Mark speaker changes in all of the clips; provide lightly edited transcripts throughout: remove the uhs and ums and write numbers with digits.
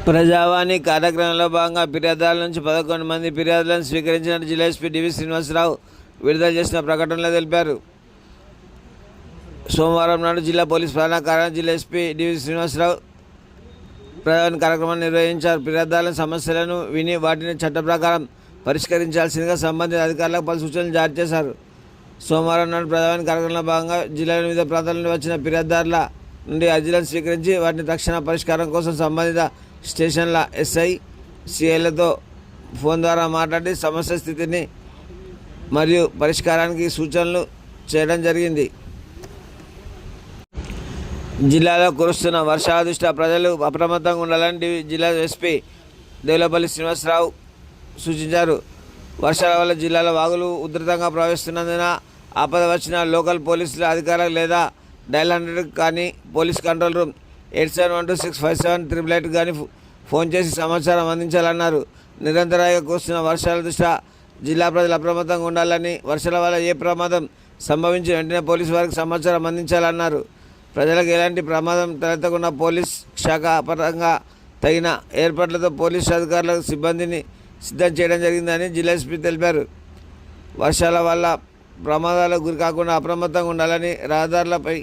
Speaker 1: ప్రజావాణి కార్యక్రమంలో భాగంగా ఫిర్యాదుదారుల నుంచి 11 మంది ఫిర్యాదులను స్వీకరించినట్టు జిల్లా ఎస్పీ డివి శ్రీనివాసరావు విడుదల చేసిన ప్రకటనలో తెలిపారు. సోమవారం నాడు జిల్లా పోలీస్ ప్రధాన కార్యాలయం జిల్లా ఎస్పీ డివి శ్రీనివాసరావు ప్రజావాణి కార్యక్రమాన్ని నిర్వహించారు. ఫిర్యాదుదారుల సమస్యలను విని వాటిని చట్ట ప్రకారం పరిష్కరించాల్సిందిగా సంబంధిత అధికారులకు పలు సూచనలు జారీ చేశారు. సోమవారం నాడు ప్రజావాణి కార్యక్రమంలో భాగంగా జిల్లాలోని వివిధ ప్రాంతాల నుండి వచ్చిన ఫిర్యాదుదారుల నుండి అర్జీలను స్వీకరించి వాటిని తక్షణ పరిష్కారం కోసం సంబంధిత స్టేషన్ల ఎస్ఐ సిఐలతో ఫోన్ ద్వారా మాట్లాడి సమస్య స్థితిని మరియు పరిష్కారానికి సూచనలు చేయడం జరిగింది. జిల్లాలో కురుస్తున్న వర్షాల దృష్ట్యా ప్రజలు అప్రమత్తంగా ఉండాలని జిల్లా ఎస్పీ దేవులపల్లి శ్రీనివాసరావు సూచించారు. వర్షాల వల్ల జిల్లాలో వాగులు ఉధృతంగా ప్రవహిస్తున్నందున ఆపద వచ్చిన లోకల్ పోలీసుల అధికారులు లేదా డయల్ 100 కానీ పోలీస్ కంట్రోల్ రూమ్ 8712657888 కానీ ఫోన్ చేసి సమాచారం అందించాలన్నారు. నిరంతరాయంగా కురుస్తున్న వర్షాల దృష్ట్యా జిల్లా ప్రజలు అప్రమత్తంగా ఉండాలని, వర్షాల వల్ల ఏ ప్రమాదం సంభవించి వెంటనే పోలీసు వారికి సమాచారం అందించాలన్నారు. ప్రజలకు ఎలాంటి ప్రమాదం తలెత్తకుండా పోలీస్ శాఖ పరంగా తగిన ఏర్పాట్లతో పోలీసు అధికారులకు సిబ్బందిని సిద్ధం చేయడం జరిగిందని జిల్లా ఎస్పీ తెలిపారు. వర్షాల వల్ల ప్రమాదాలకు గురి కాకుండా అప్రమత్తంగా ఉండాలని, రహదారులపై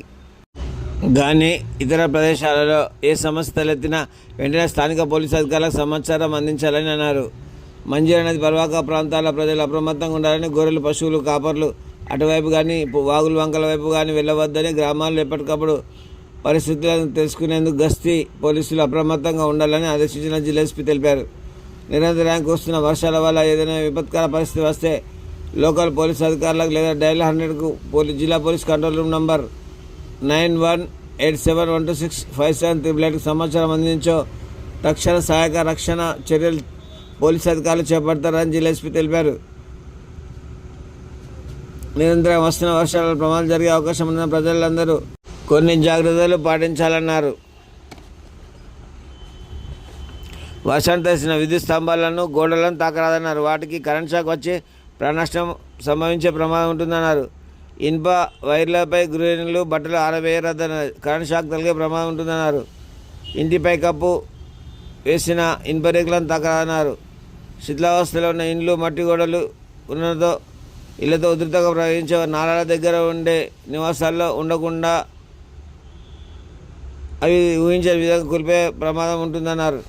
Speaker 1: కానీ ఇతర ప్రదేశాలలో ఏ సమస్య తలెత్తినా వెంటనే స్థానిక పోలీసు అధికారులకు సమాచారం అందించాలని అన్నారు. మంజీరా నది పరివాహక ప్రాంతాల ప్రజలు అప్రమత్తంగా ఉండాలని, గొర్రెలు పశువులు కాపర్లు అటువైపు కానీ వాగులు వంకల వైపు కానీ వెళ్ళవద్దని, గ్రామాల్లో ఎప్పటికప్పుడు పరిస్థితులను తెలుసుకునేందుకు గస్తీ పోలీసులు అప్రమత్తంగా ఉండాలని ఆదేశించిన జిల్లా ఎస్పీ తెలిపారు. నిరంతరాయంగా కురుస్తున్న వర్షాల వల్ల ఏదైనా విపత్కర పరిస్థితి వస్తే లోకల్ పోలీసు అధికారులకు లేదా డయల్ 100కు జిల్లా పోలీస్ కంట్రోల్ రూమ్ నంబర్ 918712657888కు సమాచారం అందించో తక్షణ సహాయక రక్షణ చర్యలు పోలీసు అధికారులు చేపడతారని జిల్లా ఎస్పీ తెలిపారు. నిరంతరం వస్తున్న వర్షాల ప్రమాదాలు జరిగే అవకాశం ఉన్న ప్రజలందరూ కొన్ని జాగ్రత్తలు పాటించాలన్నారు. వర్షం తడిసిన విద్యుత్ స్తంభాలను గోడలను తాకరాదన్నారు. వాటికి కరెంట్ షాక్ వచ్చి ప్రాణనష్టం సంభవించే ప్రమాదం ఉంటుందన్నారు. ఇనుప వైర్లపై గృహిణులు బట్టలు ఆరవేయరాదన్నారు. కరెంట్ షాక్ తగిలే ప్రమాదం ఉంటుందన్నారు. ఇంటిపై కప్పు వేసిన ఇనుప రేకులను తాకరాదన్నారు. శిథిలావస్థలో ఉన్న ఇండ్లు మట్టి గోడలు ఉన్నతో ఇళ్లతో ఉధృతంగా ప్రవహించే నాలాల దగ్గర ఉండే నివాసాల్లో ఉండకుండా అవి ఊహించే విధంగా కూలిపోయే ప్రమాదం ఉంటుందన్నారు.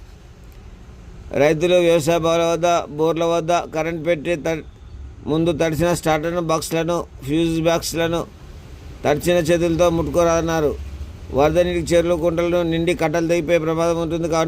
Speaker 1: రైతులు వ్యవసాయ భవనాల వద్ద, బోర్ల వద్ద కరెంట్ పెట్టి ముందు తడిసిన స్టార్టర్ బాక్స్లను, ఫ్యూజ్ బాక్స్లను తడిచిన చేతులతో ముట్టుకోరాదన్నారు. వరద నీటికి చెరువులు కుంటలను నిండి కట్టలు తెగిపోయే ప్రమాదం ఉంటుంది కావున